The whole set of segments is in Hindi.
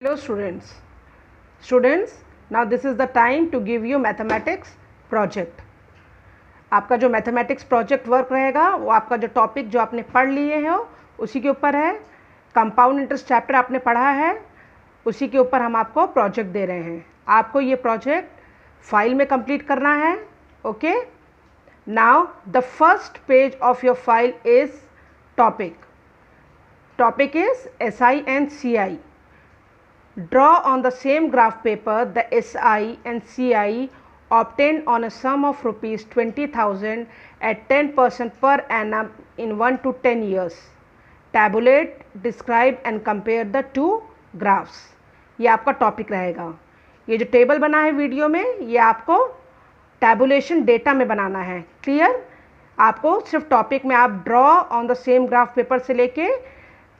Hello students, now this is the time to give you mathematics project. आपका जो मैथमेटिक्स प्रोजेक्ट वर्क रहेगा वो आपका जो टॉपिक जो आपने पढ़ लिए हो उसी के ऊपर है. कंपाउंड इंटरेस्ट चैप्टर आपने पढ़ा है, उसी के ऊपर हम आपको प्रोजेक्ट दे रहे हैं. आपको ये प्रोजेक्ट फाइल में कंप्लीट करना है. Okay, now the first page of your file is topic is SI and CI. Draw on the same graph paper the SI and CI obtained on a sum of rupees 20,000 at 10% per annum in 1 to 10 years. Tabulate, describe and compare the two graphs. ये आपका टॉपिक रहेगा. ये जो टेबल बना है वीडियो में, ये आपको टैबुलेशन डेटा में बनाना है. क्लियर? आपको सिर्फ टॉपिक में आप draw on the same graph paper से लेके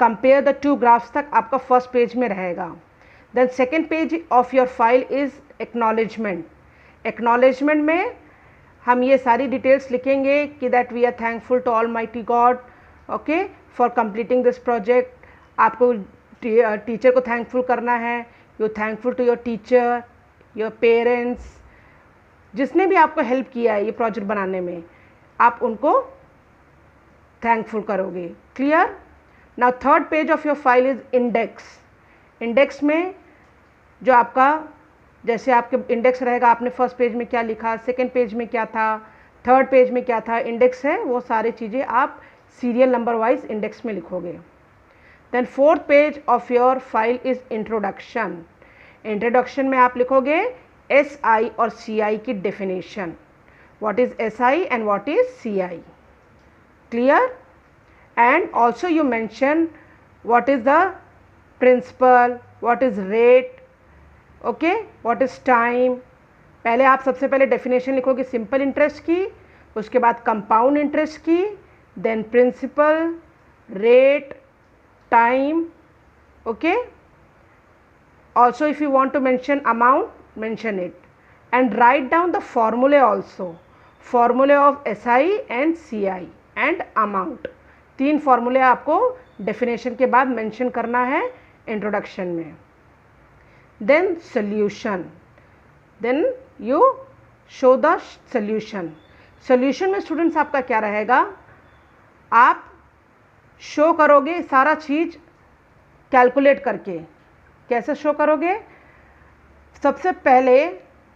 कंपेयर द टू ग्राफ्स तक आपका फर्स्ट पेज में रहेगा. Then second page of your file is acknowledgement. Acknowledgement में हम ये सारी डिटेल्स लिखेंगे कि that we are thankful to Almighty God, okay, for completing this project. आपको टीचर को थैंकफुल करना है. You thankful to your teacher, your parents, जिसने भी आपको हेल्प किया है ये प्रोजेक्ट बनाने में, आप उनको थैंकफुल करोगे. Clear? Now third page of your file is index. Index में जो आपका जैसे आपके इंडेक्स रहेगा, आपने फर्स्ट पेज में क्या लिखा, सेकंड पेज में क्या था, थर्ड पेज में क्या था, इंडेक्स है, वो सारी चीज़ें आप सीरियल नंबर वाइज इंडेक्स में लिखोगे. Then fourth page of your file is introduction. Introduction में आप लिखोगे SI और CI की definition. What is SI and what is CI. Clear? And also you mention what is the principal, what is rate, okay, what is time. पहले आप सबसे पहले डेफिनेशन लिखोगे सिंपल इंटरेस्ट की, उसके बाद कंपाउंड इंटरेस्ट की, then principal, rate, time. Okay, also if you want to mention amount, mention it and write down the formulae also. Formulae of SI and CI and amount. 3 फॉर्मूले आपको डेफिनेशन के बाद मेंशन करना है इंट्रोडक्शन में. Then solution, then you show the solution. Solution में स्टूडेंट्स आपका क्या रहेगा, आप शो करोगे सारा चीज़ कैलकुलेट करके. कैसे शो करोगे? सबसे पहले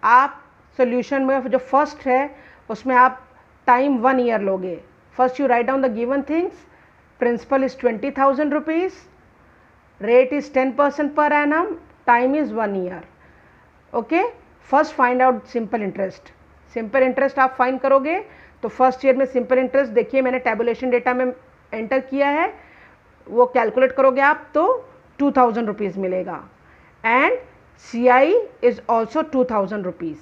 आप सॉल्यूशन में जो फर्स्ट है उसमें आप टाइम 1 ईयर लोगे. First you write down the given things. Principal is 20,000 rupees, rate is 10% per annum, time is 1 year. okay, first find out simple interest. simple interest आप फाइंड करोगे तो फर्स्ट ईयर में सिंपल इंटरेस्ट देखिए मैंने टैबुलेशन डेटा में एंटर किया है, वो कैलकुलेट करोगे आप तो 2,000 रुपीज़ मिलेगा. And CI is also 2,000 rupees.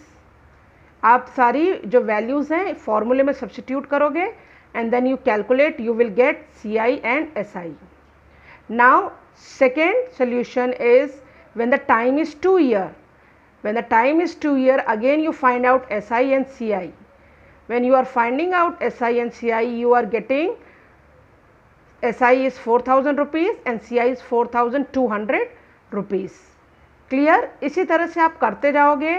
आप सारी जो वैल्यूज़ हैं फॉर्मूले में सब्सटीट्यूट करोगे and then you calculate, you will get CI and SI. Now second solution is when the time is 2 year. When the time is 2 year, again you find out SI and CI. When you are finding out SI and CI, you are getting SI is 4,000 rupees and CI is 4,200 rupees. Clear? इसी तरह से आप करते जाओगे.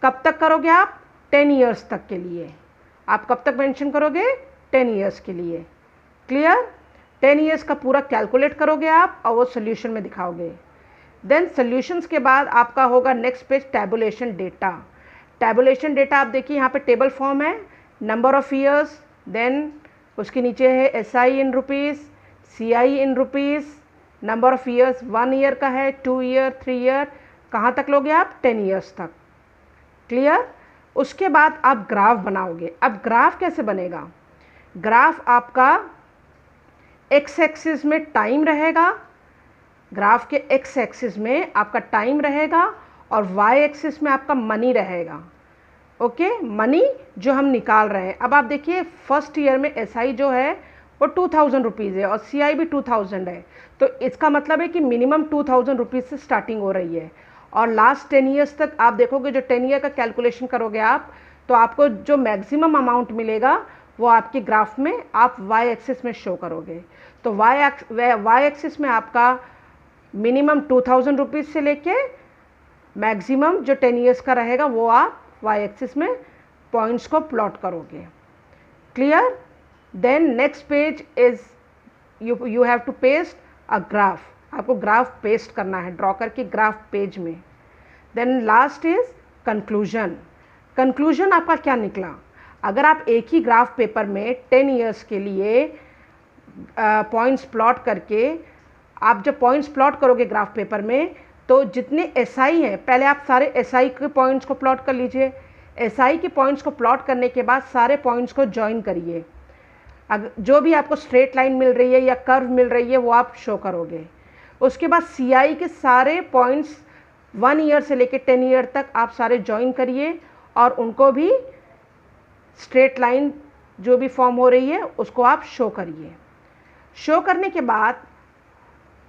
कब तक करोगे आप? 10 years तक के लिए. आप कब तक मेंशन करोगे? 10 years के लिए. क्लियर? 10 years का पूरा कैलकुलेट करोगे आप और वो सोल्यूशन में दिखाओगे. देन सोल्यूशंस के बाद आपका होगा next page tabulation data. Tabulation data आप देखिए यहाँ पे टेबल फॉर्म है, नंबर ऑफ़ ईयर्स, देन उसके नीचे है SI in rupees, CI in rupees, number of years 1 year का है, 2 ईयर, 3 ईयर, कहाँ तक लोगे आप? 10 years तक. क्लियर? उसके बाद आप ग्राफ बनाओगे. अब ग्राफ कैसे बनेगा? ग्राफ आपका एक्स एक्सिस में टाइम रहेगा, ग्राफ के एक्स एक्सिस में आपका टाइम रहेगा और वाई एक्सिस में आपका मनी रहेगा. ओके, मनी जो हम निकाल रहे हैं. अब आप देखिए फर्स्ट ईयर में SI जो है वो 2,000 रुपीज़ है और CI भी 2,000 है, तो इसका मतलब है कि मिनिमम 2,000 रुपीज़ से स्टार्टिंग हो रही है. और लास्ट 10 years तक आप देखोगे, जो 10 ईयर का कैलकुलेशन करोगे आप, तो आपको जो मैक्सिमम अमाउंट मिलेगा वो आपके ग्राफ में आप वाई एक्सिस में शो करोगे. तो वाई एक्सिस में आपका मिनिमम 2000 रुपीज़ से लेके मैक्सिमम जो 10 ईयर्स का रहेगा वो आप वाई एक्सिस में पॉइंट्स को प्लॉट करोगे। Clear? Then next page is you have to paste a graph, आपको ग्राफ पेस्ट करना है ड्रॉ करके ग्राफ पेज में। Then last is conclusion. Conclusion आपका क्या निकला? अगर आप एक ही ग्राफ पेपर में 10 ईयर्स के लिए पॉइंट्स प्लॉट करके, आप जब पॉइंट्स प्लॉट करोगे ग्राफ पेपर में तो जितने एसआई हैं, पहले आप सारे एसआई के पॉइंट्स को प्लॉट कर लीजिए। एसआई के पॉइंट्स को प्लॉट करने के बाद सारे पॉइंट्स को ज्वाइन करिए। अगर जो भी आपको स्ट्रेट लाइन मिल रही है या कर्व मिल रही है वो आप शो करोगे। उसके बाद सीआई के सारे पॉइंट्स 1 ईयर से लेकर 10 ईयर तक आप सारे ज्वाइन करिए और उनको भी स्ट्रेट लाइन जो भी फॉर्म हो रही है उसको आप शो करिए। शो करने के बाद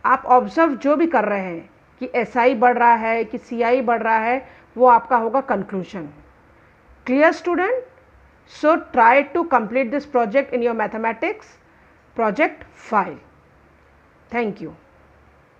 आप ऑब्जर्व जो भी कर रहे हैं कि एसआई बढ़ रहा है कि सीआई बढ़ रहा है, वो आपका होगा conclusion. Clear student? So try to complete this project in your mathematics project file. Thank you.